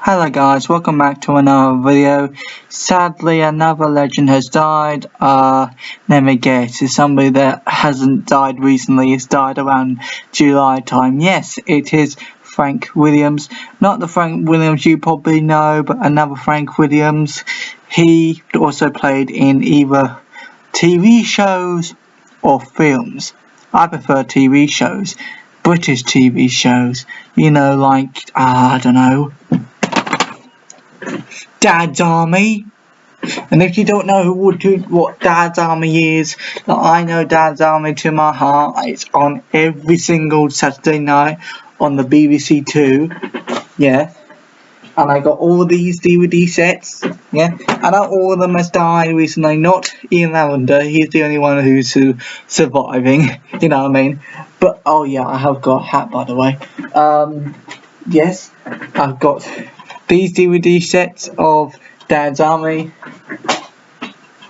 Hello guys, welcome back to another video. Sadly, another legend has died. Let me guess, it's somebody that hasn't died recently. It's died around July time. Yes, it is Frank Williams. Not the Frank Williams you probably know, but another Frank Williams. He also played in either TV shows or films. I prefer TV shows. British TV shows. You know, like, I don't know, Dad's Army. And if you don't know what Dad's Army is, I know Dad's Army to my heart. It's on every single Saturday night on the BBC Two. Yeah. And I got all these DVD sets. Yeah. And not all of them has died recently. Not Ian Lavender. He's the only one who's surviving. You know what I mean? But, oh yeah, I have got a hat, by the way. Yes. I've got these DVD sets of Dad's Army.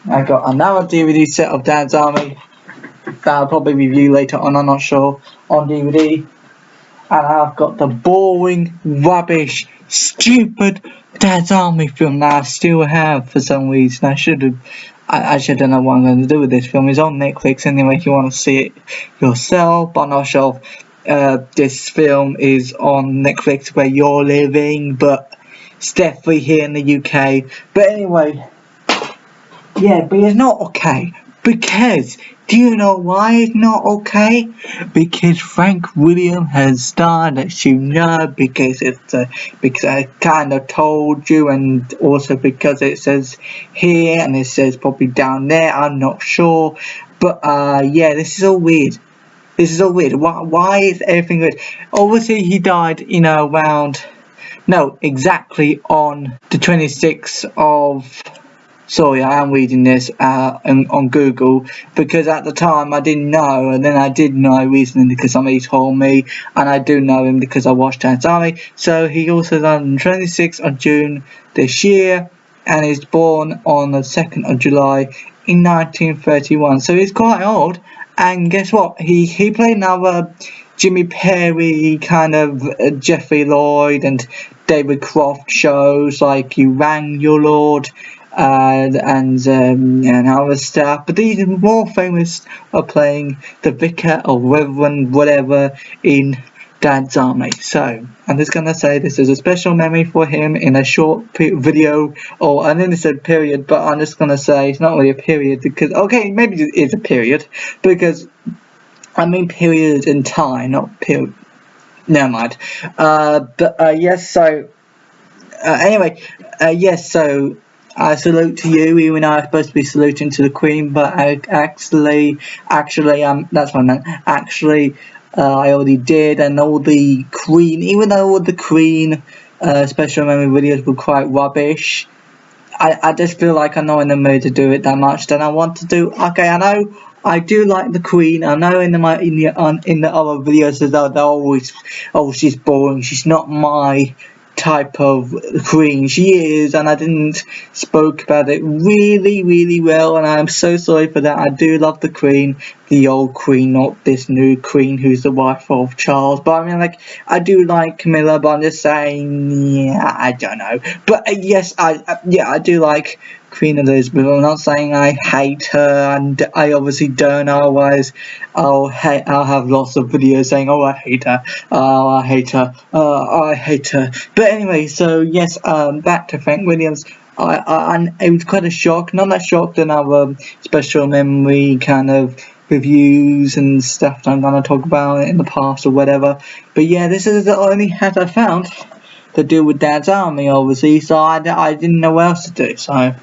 I got another DVD set of Dad's Army that I'll probably review later on, I'm not sure, on DVD. And I've got the boring, rubbish, stupid Dad's Army film that I still have for some reason. I should don't know what I'm going to do with this film. It's on Netflix anyway if you want to see it yourself, but I'm not sure if this film is on Netflix where you're living, but it's definitely here in the UK. But anyway, yeah, but it's not okay. Because, do you know why it's not okay? Because Frank Williams has died, as you know, because I kind of told you, and also because it says here, and it says probably down there, I'm not sure. But, yeah, this is all weird. This is all weird. Why is everything weird? Obviously, he died, you know, exactly on the 26th of... Sorry, I am reading this on Google, because at the time I didn't know, and then I did know recently because somebody told me, and I do know him because I watched Dad's Army. So he also died on the 26th of June this year, and is born on the 2nd of July in 1931. So he's quite old, and guess what? He played another Jimmy Perry, kind of Jeffrey Lloyd and David Croft shows like You Rang Your Lord, and other stuff, but these are more famous for playing the Vicar or Reverend whatever in Dad's Army. So I'm just gonna say this is a special memory for him in a short video, or I didn't say period, but I'm just gonna say it's not really a period because okay, maybe it is a period because I mean period in time, not period. Never mind. Yes. So anyway, yes. So. I salute to you, even though I'm supposed to be saluting to the Queen, but that's what I meant. Actually, I already did, and all the Queen, even though all the Queen special memory videos were quite rubbish, I just feel like I'm not in the mood to do it that much. Then I want to do. Okay, I know I do like the Queen. I know in the other videos that they're always, oh, she's boring. She's not my type of Queen. She is, and I didn't spoke about it really well, and I'm so sorry for that. I do love the Queen, the old Queen, not this new Queen who's the wife of Charles. But I mean, like, I do like Camilla, but I'm just saying, yeah, I don't know. But yes, I do like Queen Elizabeth. I'm not saying I hate her, and I obviously don't. Otherwise, I'll have lots of videos saying, "Oh, I hate her. Oh, I hate her. Oh, I hate her." But anyway, so yes, back to Frank Williams. It was quite a shock. Not that shocked in our special memory kind of reviews and stuff that I'm gonna talk about in the past or whatever. But yeah, this is the only hat I found to do with Dad's Army, obviously, so I didn't know what else to do, so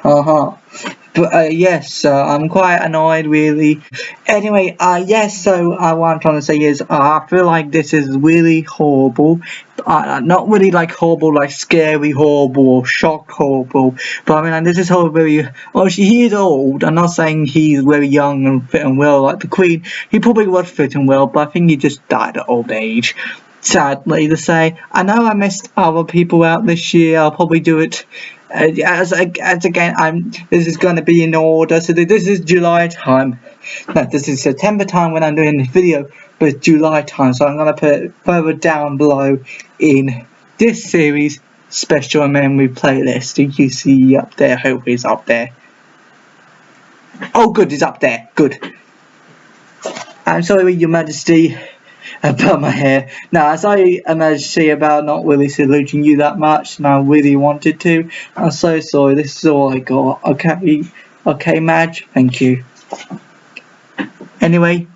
but yes, I'm quite annoyed really. Anyway, yes, so what I'm trying to say is I feel like this is really horrible. Not really like horrible, like scary horrible or shock horrible, but I mean, like, this is horrible. He is old. I'm not saying he's very young and fit and well like the Queen. He probably was fit and well, but I think he just died at old age, sadly to say. I know I missed other people out this year. I'll probably do it as again. This is going to be in order. So this is July time. No, this is September time when I'm doing this video, but it's July time. So I'm going to put it further down below in this series special memory playlist. Did you see up there? Hopefully it's up there. Oh good, it's up there. Good. I'm sorry, Your Majesty, about my hair. No, I'm sorry, Your Majesty, about not really saluting you that much, and I really wanted to. I'm so sorry, this is all I got. Okay, Madge? Thank you. Anyway,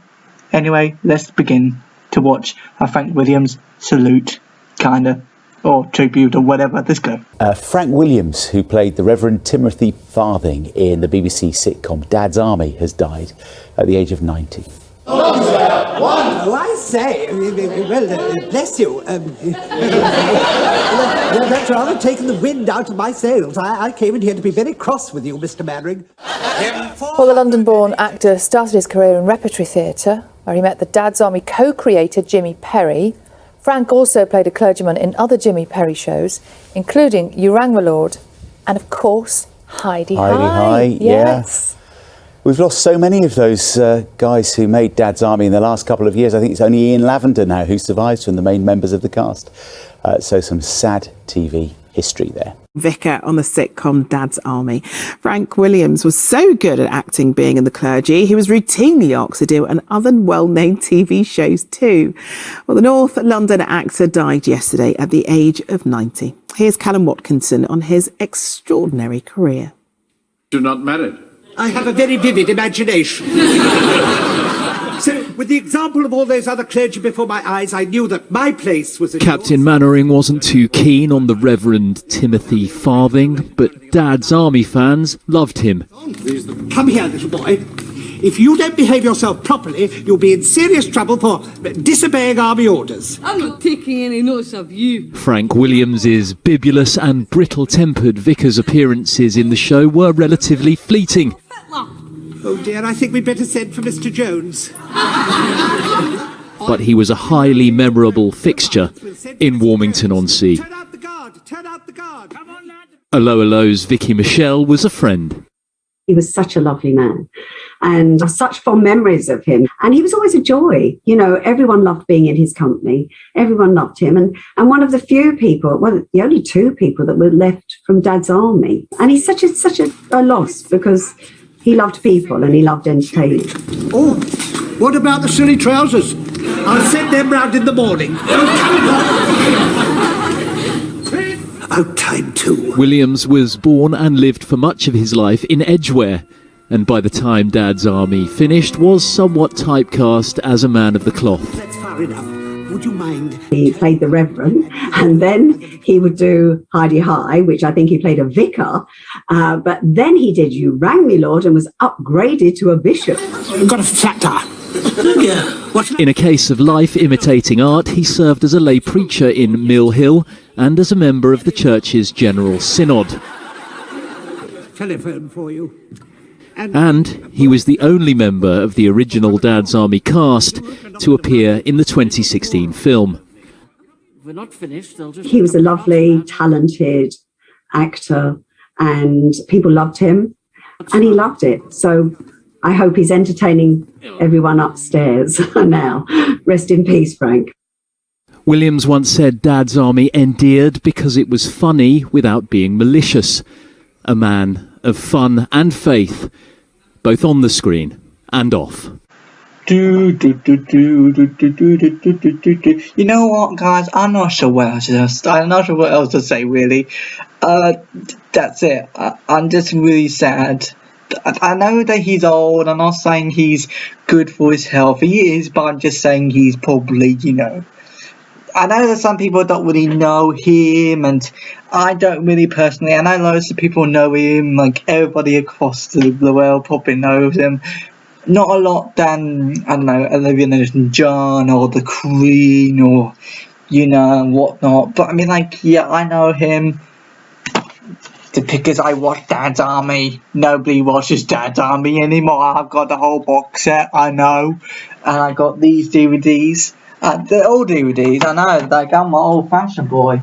let's begin to watch a Frank Williams salute, kinda, or tribute, or whatever. Let's go. Frank Williams, who played the Reverend Timothy Farthing in the BBC sitcom Dad's Army, has died at the age of 90. Oh, I say, well, bless you. That's rather taken the wind out of my sails. I came in here to be very cross with you, Mr. Mannering. Well, the London-born actor started his career in repertory theatre, where he met the Dad's Army co-creator Jimmy Perry. Frank also played a clergyman in other Jimmy Perry shows, including You Rang My Lord and, of course, Heidi High. Yeah. Yes. We've lost so many of those guys who made Dad's Army in the last couple of years. I think it's only Ian Lavender now who survives from the main members of the cast. So some sad TV history there. Vicar on the sitcom Dad's Army. Frank Williams was so good at acting being in the clergy, he was routinely asked to do and other well-known TV shows too. Well, the North London actor died yesterday at the age of 90. Here's Callum Watkinson on his extraordinary career. You're not married? I have a very vivid imagination. So, with the example of all those other clergy before my eyes, I knew that my place was... Captain Mannering wasn't too keen on the Reverend Timothy Farthing, but Dad's Army fans loved him. Come here, little boy. If you don't behave yourself properly, you'll be in serious trouble for disobeying army orders. I'm not taking any notice of you. Frank Williams's bibulous and brittle-tempered vicar's appearances in the show were relatively fleeting. Oh dear, I think we'd better send for Mr. Jones. But he was a highly memorable fixture in Warmington-on-Sea. Turn out the guard! Turn out the guard! Come on, lad! Hello's Vicky Michelle was a friend. He was such a lovely man and such fond memories of him. And he was always a joy. You know, everyone loved being in his company. Everyone loved him. And one of the few people, well, the only two people that were left from Dad's Army. And he's such a loss because he loved people and he loved entertaining. Oh, what about the silly trousers? I'll send them round in the morning. About time too. Williams was born and lived for much of his life in Edgware, and by the time Dad's Army finished was somewhat typecast as a man of the cloth. That's far enough. Would you mind? He played the Reverend, and then he would do Heidi High, which I think he played a vicar. But then he did You Rang Me Lord and was upgraded to a bishop. You've got a flat tire. In a case of life imitating art, he served as a lay preacher in Mill Hill and as a member of the church's General Synod. Telephone for you. And he was the only member of the original Dad's Army cast to appear in the 2016 film. We're not finished. He was a lovely, talented actor, and people loved him, and he loved it. So I hope he's entertaining everyone upstairs now. Rest in peace, Frank. Williams once said Dad's Army endeared because it was funny without being malicious. A man of fun and faith, both on the screen and off. You know what, guys? I'm not sure what else to say, really. That's it. I'm just really sad. I know that he's old. I'm not saying he's good for his health. He is, but I'm just saying he's probably, I know that some people don't really know him, and I don't really personally. I know loads of people know him, like everybody across the world probably knows him. Not a lot than, I don't know, Olivia Newton-John or the Queen or, whatnot. But I mean, I know him because I watched Dad's Army. Nobody watches Dad's Army anymore. I've got the whole box set, I know. And I got these DVDs. They're all DVDs, I know, I'm an old-fashioned boy.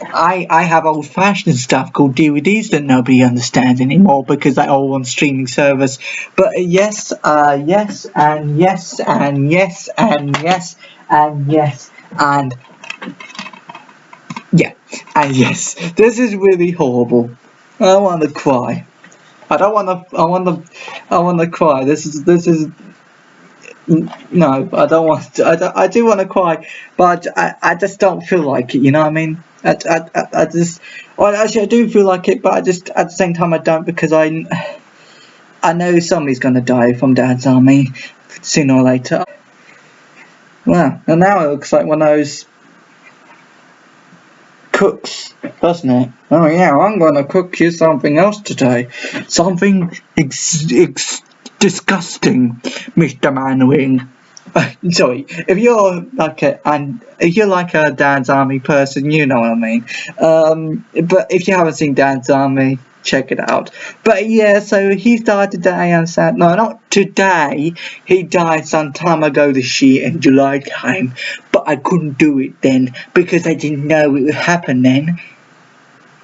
I have old-fashioned stuff called DVDs that nobody understands anymore because they're all on streaming service. But yes, and yes, and yes, and yes, and yes, and yes, and yeah. And yes, this is really horrible. I want to cry. I don't want to. I want to cry. This is. No, I don't want. I do want to cry, but I just don't feel like it. You know what I mean? I just. Well, actually, I do feel like it, but I just at the same time I don't, because I know somebody's gonna die from Dad's Army sooner or later. Well, and now it looks like one of those cooks, doesn't it? Oh yeah, I'm gonna cook you something else today. Something disgusting, Mr. Manwing. Sorry, if you're like a Dad's Army person, you know what I mean. But if you haven't seen Dad's Army, check it out. But yeah, so he died today. I'm sad. No, not today. He died some time ago this year in July time. But I couldn't do it then because I didn't know it would happen then.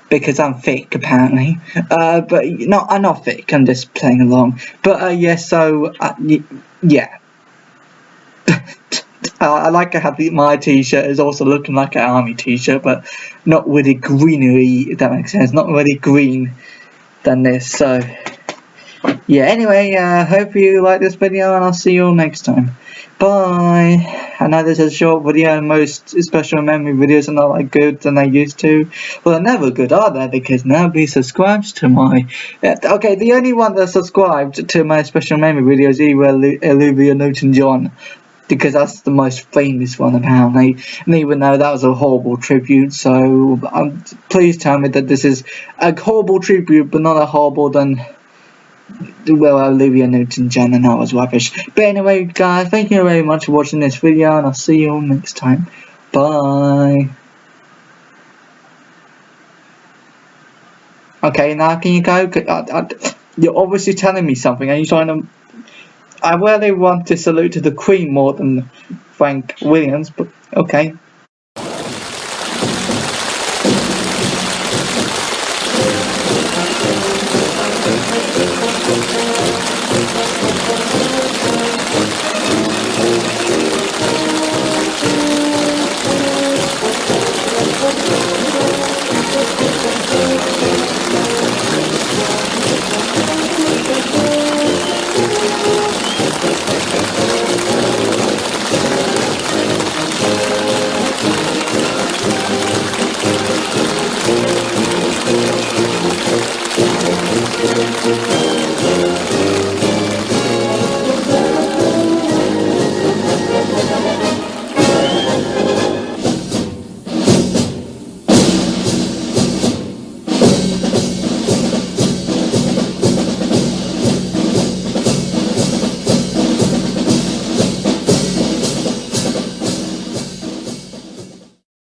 Because I'm fake, apparently. But no, I'm not fake. I'm just playing along. But yeah, so yeah. I like how my t-shirt is also looking like an army t-shirt, but not really greenery, if that makes sense. Not really green than this. So yeah, anyway, hope you like this video, and I'll see you all next time. Bye. I know this is a short video, and most special memory videos are not like good than they used to. Well, they're never good, are they? Because nobody subscribes to my... okay, the only one that subscribed to my special memory videos is Olivia Newton-John. Because that's the most famous one, apparently. And even though that was a horrible tribute, so please tell me that this is a horrible tribute, but not a horrible than... well, Olivia Newton-John, and that was rubbish. But anyway, guys, thank you very much for watching this video, and I'll see you all next time. Bye. Okay, now can you go? You're obviously telling me something. Are you trying to... I really want to salute to the Queen more than Frank Williams, but okay.